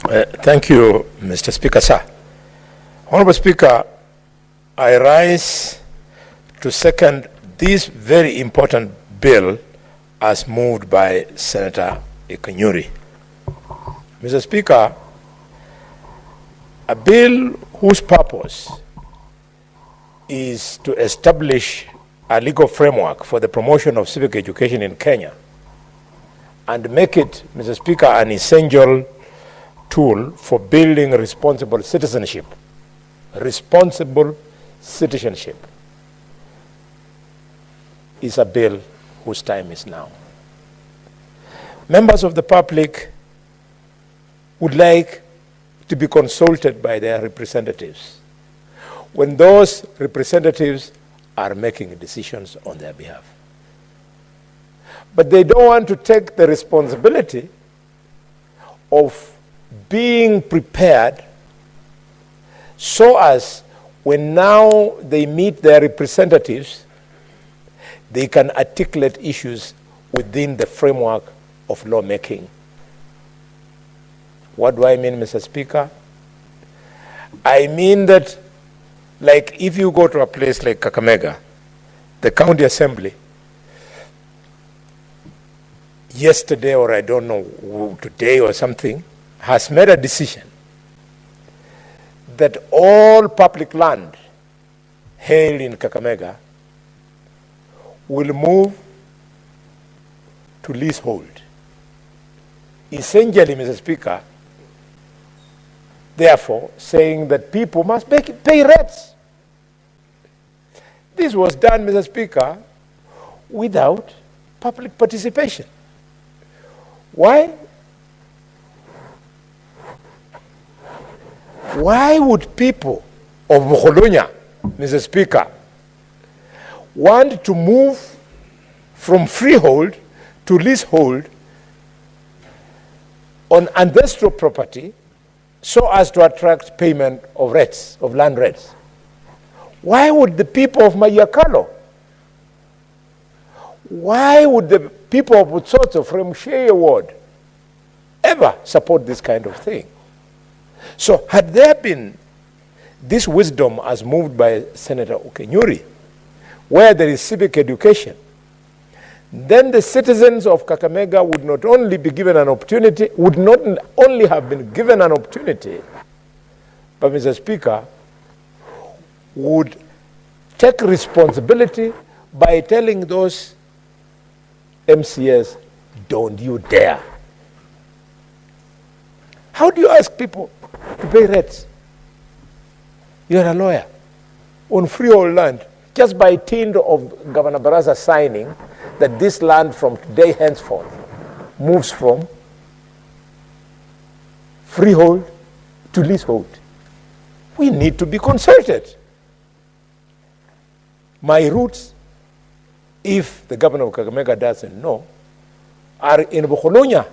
Thank you, Mr. Speaker, sir. Honorable Speaker, I rise to second this very important bill as moved by Senator Ikanyuri. Mr. Speaker, a bill whose purpose is to establish a legal framework for the promotion of civic education in Kenya and make it, Mr. Speaker, an essential tool for building responsible citizenship. Responsible citizenship is a bill whose time is now. Members of the public would like to be consulted by their representatives when those representatives are making decisions on their behalf. But they don't want to take the responsibility of being prepared so as when now they meet their representatives, they can articulate issues within the framework of lawmaking. What do I mean, Mr. Speaker? I mean that, like, if you go to a place like Kakamega, the county assembly, yesterday, or I don't know, today or something, has made a decision that all public land held in Kakamega will move to leasehold. Essentially, Mr. Speaker, therefore, saying that people must pay rents. This was done, Mr. Speaker, without public participation. Why? Why would people of Mokolonya, Mr. Speaker, want to move from freehold to leasehold on ancestral property so as to attract payment of rents, of land rents? Why would the people of Mayakalo, why would the people of Butsotso from Shea Ward ever support this kind of thing? So had there been this wisdom as moved by Senator Ikanyuri, where there is civic education, then the citizens of Kakamega would not only be given an opportunity, would not only have been given an opportunity, but, Mr. Speaker, would take responsibility by telling those MCS, don't you dare. How do you ask people to pay rents? You're a lawyer on freehold land, just by dint of Governor Baraza signing that this land from today henceforth moves from freehold to leasehold. We need to be consulted. My roots, if the governor of Kakamega doesn't know, are in Bokolonya,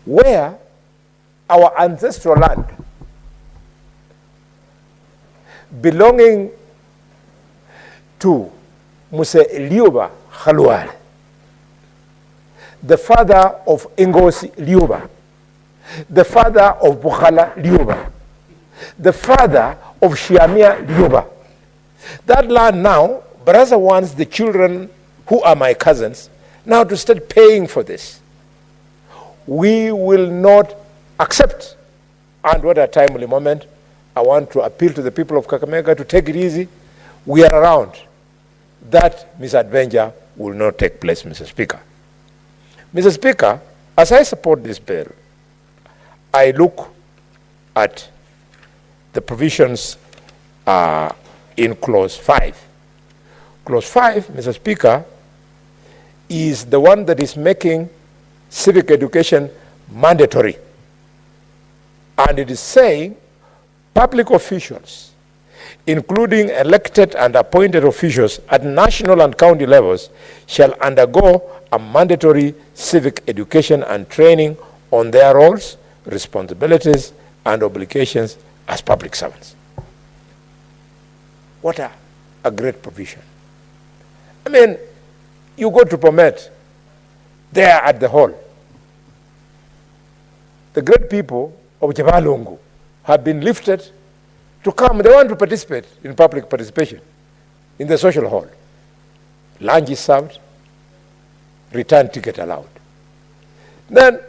where our ancestral land belonging to Muse Liuba Khalwale, the father of Ngosi Liuba, the father of Bukhala Liuba, the father of Shiamia Liuba. That land now, Baraza wants the children who are my cousins now to start paying for this. We will not accept. And what a timely moment. I want to appeal to the people of Kakamega to take it easy. We are around. That misadventure will not take place, Mr. Speaker. Mr. Speaker, as I support this bill, I look at the provisions in Clause 5. Clause 5, Mr. Speaker, is the one that is making civic education mandatory. And it is saying public officials, including elected and appointed officials at national and county levels, shall undergo a mandatory civic education and training on their roles, responsibilities, and obligations as public servants. What a great provision. I mean, you go to Bomet, there at the hall, the great people of Jabalongo have been lifted to come. They want to participate in public participation in the social hall. Lunch is served, return ticket allowed. Then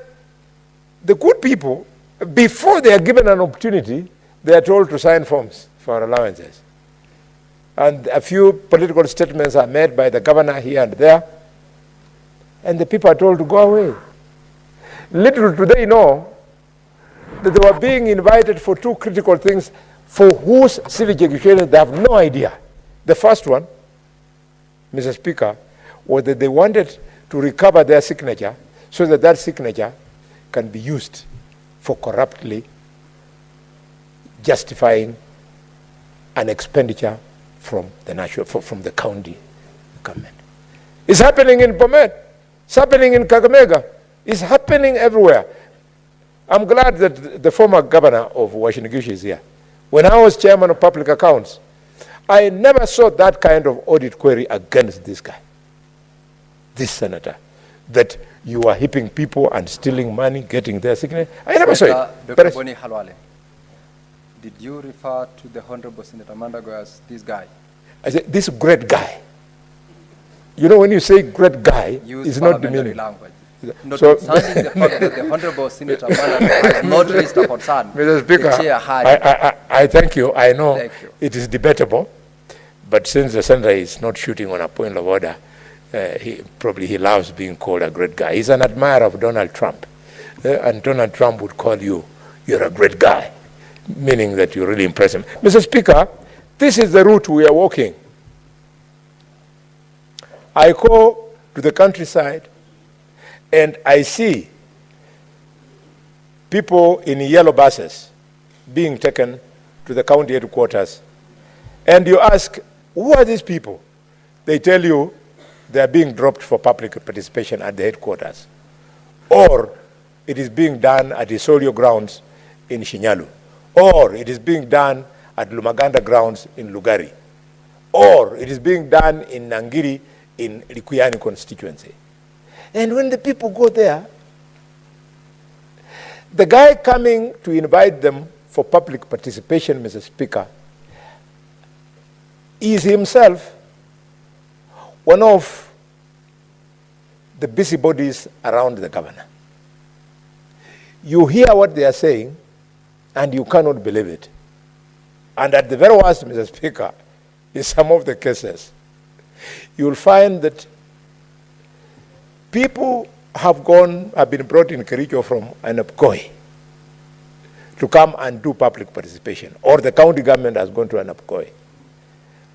the good people, before they are given an opportunity, they are told to sign forms for allowances. And a few political statements are made by the governor here and there, and the people are told to go away. Little do they know that they were being invited for two critical things for whose civic education they have no idea. The first one, Mr. Speaker, was that they wanted to recover their signature so that that signature can be used for corruptly justifying an expenditure from the national, from the county government. It's happening in Bomet. It's happening in Kakamega. It's happening everywhere. I'm glad that the former governor of Washington is here. When I was chairman of public accounts, I never saw that kind of audit query against this guy, this senator, that you are hipping people and stealing money, getting their signature. I never saw it. Dr. Boni Khalwale, did you refer to the Honorable Senator Mandago as this guy? I said, this great guy. You know, when you say great guy, it's not demeaning. Language. Notwithstanding the fact that the Honorable Senator Mandago has not raised a concern, Mr. Speaker, I thank you. I know it is debatable, but since the senator is not shooting on a point of order, he loves being called a great guy. He's an admirer of Donald Trump, and Donald Trump would call you, you're a great guy, meaning that you really impress him. Mr. Speaker, this is the route we are walking. I go to the countryside and I see people in yellow buses being taken to the county headquarters. And you ask, who are these people? They tell you they are being dropped for public participation at the headquarters. Or it is being done at the Isolio grounds in Shinyalu. Or it is being done at Lumaganda grounds in Lugari. Or it is being done in Nangiri in Likuyani constituency. And when the people go there, the guy coming to invite them for public participation, Mr. Speaker, is himself one of the busybodies around the governor. You hear what they are saying, and you cannot believe it. And at the very worst, Mr. Speaker, in some of the cases, you'll find that people have been brought in Kericho from Anapkoi to come and do public participation, or the county government has gone to Anapkoi.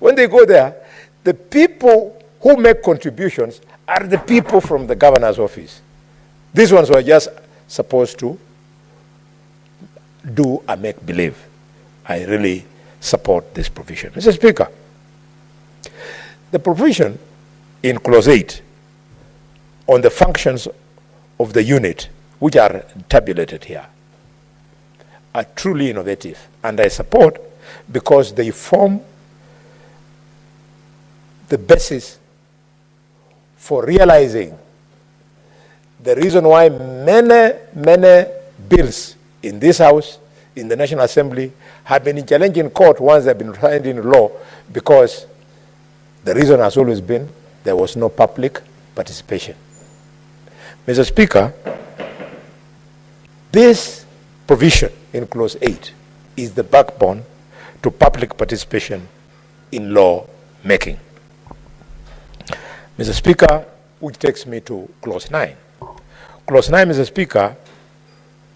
When they go there, the people who make contributions are the people from the governor's office. These ones were just supposed to do a make-believe. I really support this provision. Mr. Speaker, the provision in Clause 8 on the functions of the unit, which are tabulated here, are truly innovative, and I support because they form the basis for realizing the reason why many bills in this House, in the National Assembly, have been challenged in court once they've been signed in law, because the reason has always been there was no public participation. Mr. Speaker, this provision in Clause 8 is the backbone to public participation in law making. Mr. Speaker, which takes me to Clause 9. Clause 9, Mr. Speaker,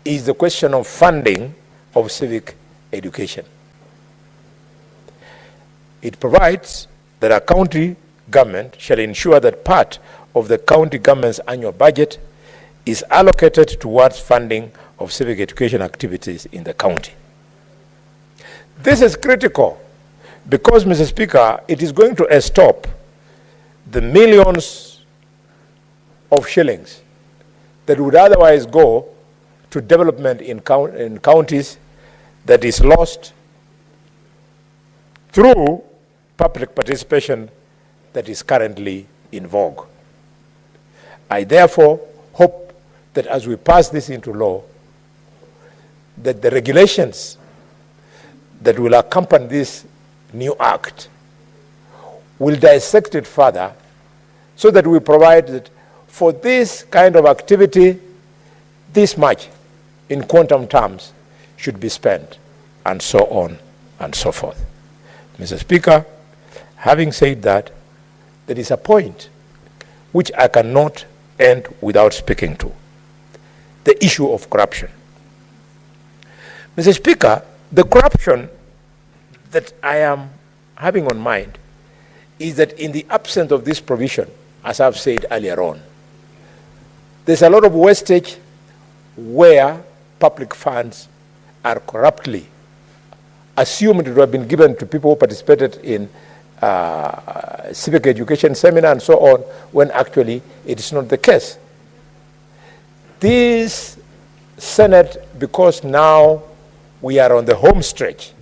is the question of funding of civic education. It provides that a county government shall ensure that part of the county government's annual budget is allocated towards funding of civic education activities in the county. This is critical because, Mr. Speaker, it is going to stop the millions of shillings that would otherwise go to development in counties that is lost through public participation that is currently in vogue. I therefore hope that as we pass this into law, that the regulations that will accompany this new act will dissect it further so that we provide that for this kind of activity, this much in quantum terms should be spent, and so on and so forth. Mr. Speaker, having said that, there is a point which I cannot end without speaking to: the issue of corruption. Mr. Speaker, the corruption that I am having on mind is that in the absence of this provision, as I've said earlier on, there's a lot of wastage where public funds are corruptly assumed to have been given to people who participated in civic education seminar and so on, when actually it is not the case. This Senate, because now we are on the home stretch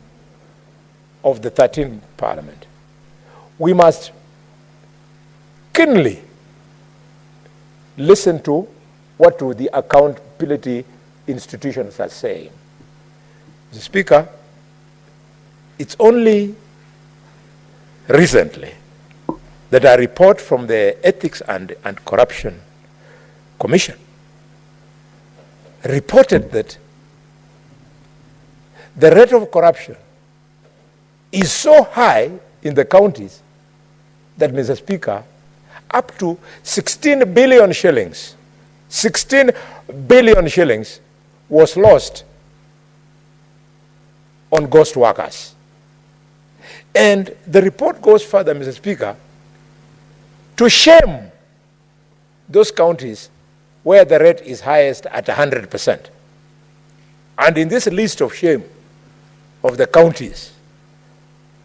of the 13th Parliament, we must keenly listen to what the accountability institutions are saying. Mr. Speaker, it's only recently that a report from the Ethics and Corruption Commission reported that the rate of corruption is so high in the counties that, Mr. Speaker, up to 16 billion shillings, 16 billion shillings was lost on ghost workers. And the report goes further, Mr. Speaker, to shame those counties where the rate is highest at 100%. And in this list of shame of the counties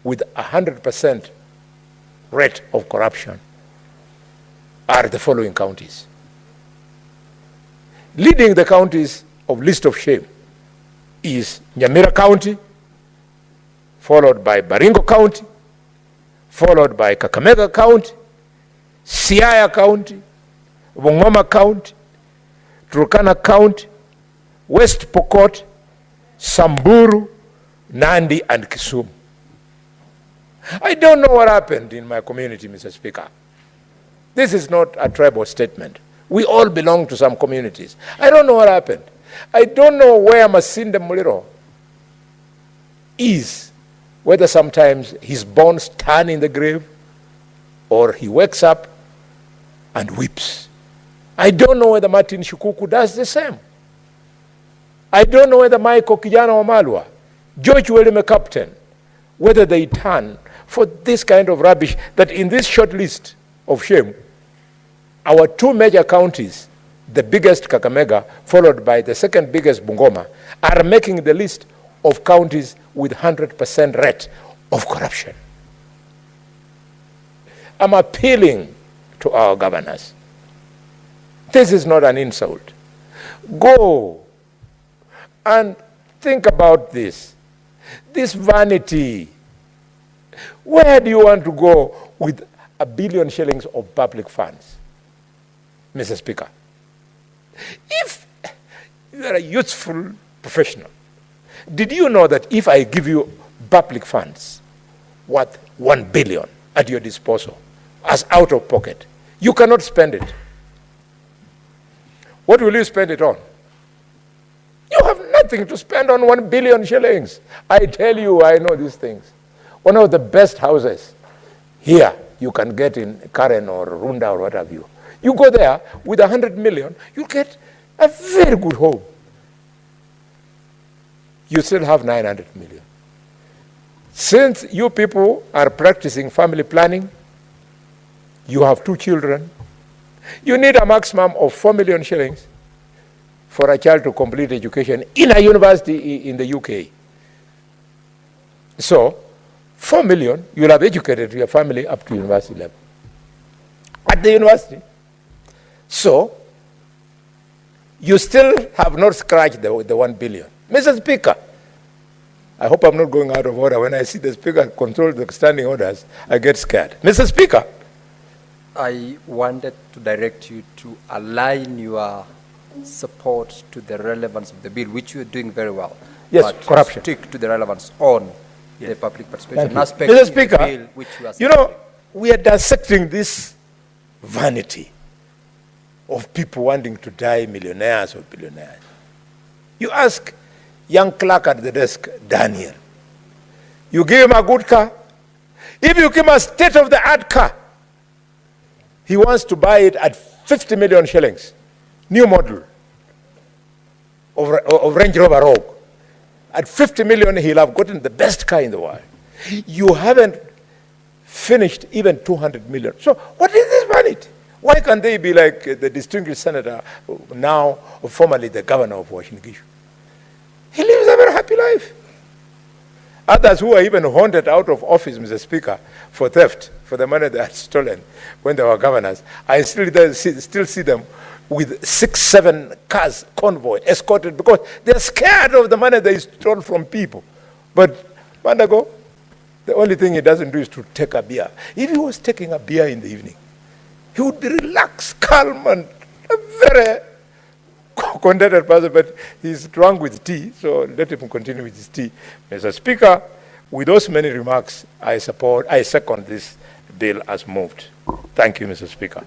with 100% rate of corruption are the following counties. Leading the counties of list of shame is Nyamira County, followed by Baringo County, followed by Kakamega County, Siaya County, Bungoma County, Turkana County, West Pokot, Samburu, Nandi, and Kisumu. I don't know what happened in my community, Mr. Speaker. This is not a tribal statement. We all belong to some communities. I don't know what happened. I don't know where Masinde Muliro is, whether sometimes his bones turn in the grave or he wakes up and weeps. I don't know whether Martin Shukuku does the same. I don't know whether Michael Kijana Wamalwa, George Welime Captain, whether they turn for this kind of rubbish that in this short list of shame, our two major counties, the biggest Kakamega, followed by the second biggest Bungoma, are making the list of counties with 100% rate of corruption. I'm appealing to our governors. This is not an insult. Go and think about this. This vanity. Where do you want to go with 1 billion shillings of public funds, Mr. Speaker? If you are a useful professional, did you know that if I give you public funds worth 1 billion at your disposal as out of pocket, you cannot spend it? What will you spend it on? You have nothing to spend on 1 billion shillings. I tell you, I know these things. One of the best houses here you can get in Karen or Runda or what have you. You go there with 100 million, you get a very good home. You still have 900 million. Since you people are practicing family planning, you have 2 children, you need a maximum of 4 million shillings for a child to complete education in a university in the UK. So, 4 million, you'll have educated your family up to university level. At the university. So, you still have not scratched the 1 billion. Mr. Speaker, I hope I'm not going out of order. When I see the Speaker control the standing orders, I get scared. Mr. Speaker, I wanted to direct you to align your support to the relevance of the bill, which you are doing very well. Yes, but corruption. Stick to the relevance on the public participation aspect. Mr. Speaker, bill which we are dissecting this vanity of people wanting to die millionaires or billionaires. You ask young clerk at the desk, Daniel, you give him a good car. If you give him a state-of-the-art car, he wants to buy it at 50 million shillings, new model of Range Rover Rogue. At 50 million, he'll have gotten the best car in the world. You haven't finished even 200 million. So what is this vanity? Why can't they be like the distinguished senator, now formerly the governor of Washington? He lives a very happy life. Others who are even haunted out of office, Mr. Speaker, for theft, for the money they had stolen when they were governors, I still see them with 6-7 cars, convoy, escorted, because they're scared of the money they stole from people. But Mandago, the only thing he doesn't do is to take a beer. If he was taking a beer in the evening, he would be relaxed, calm, and a very contented person, but he's drunk with tea, so let him continue with his tea. Mr. Speaker, with those many remarks, I second this bill as moved. Thank you, Mr. Speaker.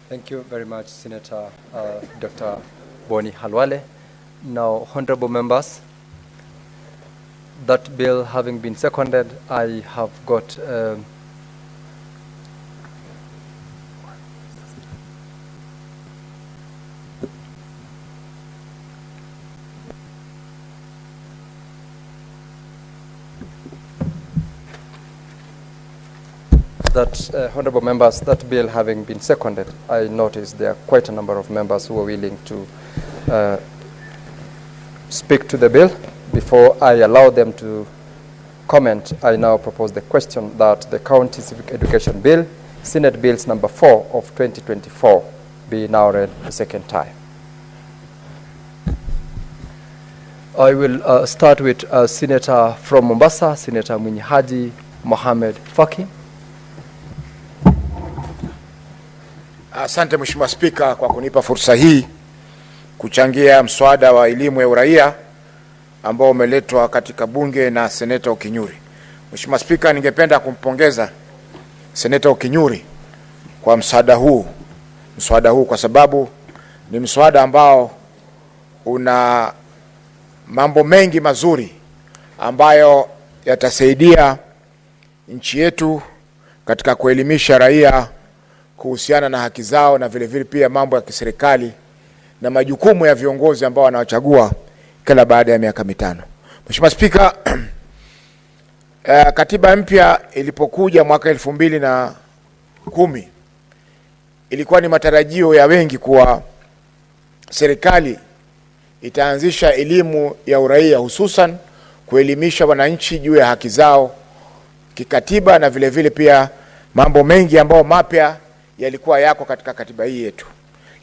Thank you very much, Senator Dr. Boni Khalwale. Now, honorable members, that bill having been seconded, I have got honorable members, that bill having been seconded, I noticed there are quite a number of members who are willing to speak to the bill. Before I allow them to comment, I now propose the question that the County Civic Education Bill, Senate Bills number 4 of 2024, be now read the second time. I will start with Senator from Mombasa, Senator Mwinyi Mohamed Faki. Asante Mheshimiwa Spika kwa kunipa fursa hii kuchangia mswada wa elimu ya uraia ambao umeletwa katika bunge na Seneta Okinyuri. Mheshimiwa Spika, ningependa kumpongeza Seneta Okinyuri kwa mswada huu kwa sababu ni mswada ambao una mambo mengi mazuri ambayo yatasaidia nchi yetu katika kuelimisha raia kuhusiana na haki zao na vile vile pia mambo ya kiserikali na majukumu ya viongozi ambao wanawachagua kila baada ya miaka 5. Mheshimiwa Spika, katiba mpya ilipokuja mwaka 2010 ilikuwa ni matarajio ya wengi kuwa serikali itaanzisha elimu ya uraia, hususan kuelimisha wananchi juu ya haki zao kikatiba na vile vile pia mambo mengi ambayo mapya yalikuwa yako katika katiba hii yetu.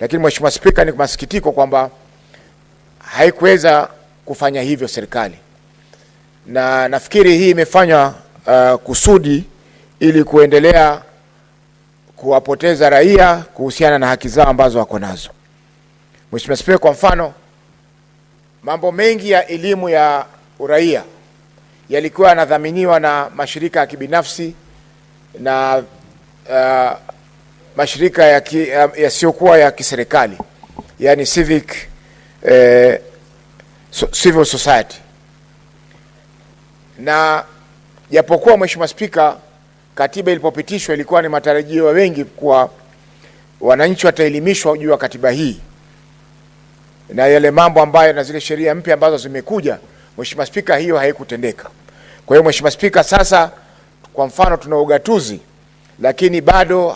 Lakini Mheshimiwa Spika, ni masikitiko kwamba haikuweza kufanya hivyo serikali. Na nafikiri hii imefanywa kusudi ili kuendelea kuwapoteza raia kuhusiana na haki zao ambazo wako nazo. Mheshimiwa Spika, kwa mfano, mambo mengi ya elimu ya uraia yalikuwa yanadhaminiwa na mashirika ya kibinafsi na mashirika yasiyokuwa ya kiserikali, yani civic civil society. Na japokuwa Mheshimiwa Spika, katiba ilipopitishwa ilikuwa ni matarajio ya wengi kwa wananchi wataelimishwa juu ya katiba hii na yale mambo ambayo na zile sheria mpya ambazo zimekuja. Mheshimiwa Spika, hiyo haikutendeka. Kwa hiyo Mheshimiwa Spika, sasa kwa mfano tuna ugatuzi lakini bado